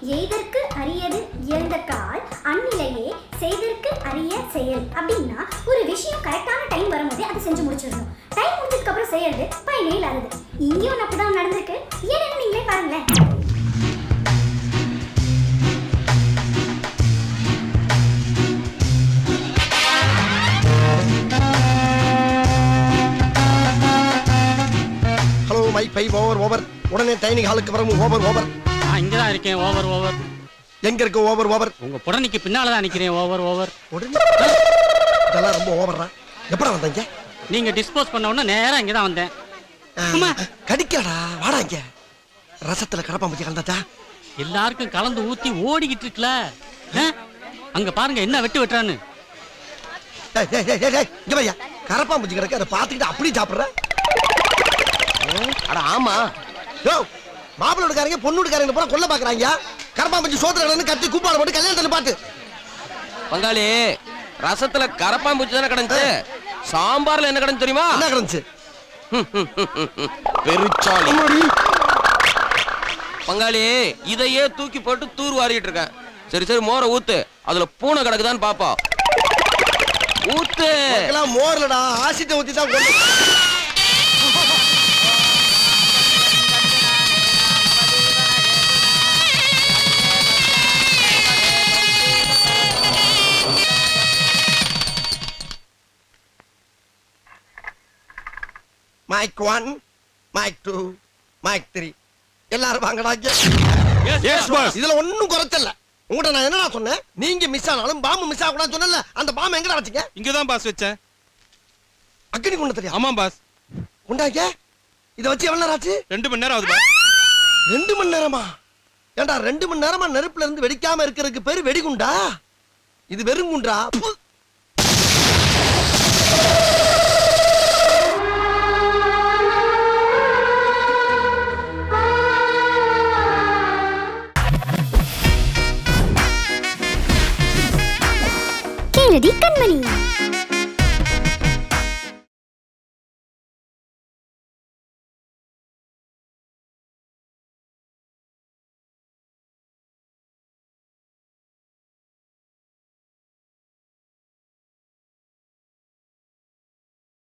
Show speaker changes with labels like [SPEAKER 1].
[SPEAKER 1] எய்தற்கு அரியது இயந்த கால் அந்நிலையே செய்தற்கு அரிய செயல். அப்படின்னா ஒரு விஷயம் கரெக்டான டைம் வரும்போது அதை செஞ்சு முடிச்சிடணும். டைம் முடிஞ்சதுக்கு அப்புறம் செய்யறது பயனே இல்லாதது. இங்கேயும் அப்படிதான் நடந்திருக்கு. ஏன்னு நீங்களே பாருங்களேன்.
[SPEAKER 2] ஹலோ மை பை ஓவர் உடனே டைனிங் ஹாலுக்கு வரணும். ஓவர்
[SPEAKER 3] இங்க தான் இருக்கேன். ஓவர்
[SPEAKER 2] எங்க இருக்கு ஓவர்
[SPEAKER 3] உங்க புடனைக்கு பின்னால தான் நிக்கிறேன். ஓவர்
[SPEAKER 2] உடனே இதெல்லாம் ரொம்ப ஓவரா. எப்படா வந்தீங்க?
[SPEAKER 3] நீங்க டிஸ்போஸ் பண்ண உடனே நேரா இங்க தான் வந்தேன். அம்மா
[SPEAKER 2] கடிக்கடா வாடா இங்க. ரசத்துல கரப்பாம்பூச்சி கலந்தாச்சா?
[SPEAKER 3] எல்லாருக்கும் கலந்து ஊத்தி ஓடிக்கிட்டு இருக்குல. அங்க பாருங்க என்ன வெட்டுறான்னு.
[SPEAKER 2] இங்க பையா கரப்பாம்பூச்சி கிடக்க அதை பார்த்துக்கிட்டு அப்படி சாப்பிடுற.
[SPEAKER 4] அட ஆமா.
[SPEAKER 2] யோ மாப்பிள்ளோடுக்காரங்க பொண்ணுடுக்காரங்க போல கொல்ல பாக்குறாங்க. கரப்பாம்பூச்சி சோத்துல கட்டி கூப்பாடு போட்டு கல்யாணத்துல பாத்து.
[SPEAKER 4] பங்காளி ரசத்துல கரப்பாம்பூச்சி தானே கிடந்துச்சு. சாம்பார்ல என்ன கிடந்து தெரியுமா?
[SPEAKER 2] என்ன கிடந்துச்சு?
[SPEAKER 4] பெருச்சாளி. பங்காளி இதையே தூக்கி போட்டு தூர் வாரிட்டு இருக்கேன். சரி மோரை ஊத்து. அதுல பூனை கிடக்குதான்னு பாப்பா. ஊத்து.
[SPEAKER 2] மோர்லடா ஆசிட்ட ஊத்தி தான் கொண்டு. மைக் 1 மைக் 2 மைக் 3 எல்லாரும் வாங்கடா. இதுல ஒண்ணும் குறைச்சல. உங்கள்ட்ட நான் என்னடா சொன்னேன்? நீங்க மிஸ் ஆனாலும் பாம்பு மிஸ் ஆகக்கூடாதுன்னு சொன்னல. அந்த பாம்பு எங்கடா வச்சீங்க?
[SPEAKER 5] இங்கதான் பாஸ் வச்சேன்.
[SPEAKER 2] அக்கினி குண்ட தெரியும்?
[SPEAKER 5] ஆமா பாஸ்.
[SPEAKER 2] குண்டாங்க இத வச்சு எவ்வளவு நேரம் ஆச்சு?
[SPEAKER 5] 2 மணி நேரம் ஆகுது பாஸ்.
[SPEAKER 2] 2 மணி நேரமா? ஏண்டா 2 மணி நேரமா நெருப்புல இருந்து வெடிக்காம இருக்கிறதுக்கு பேரு வெடிகுண்டா? இது வெறும் குண்டா.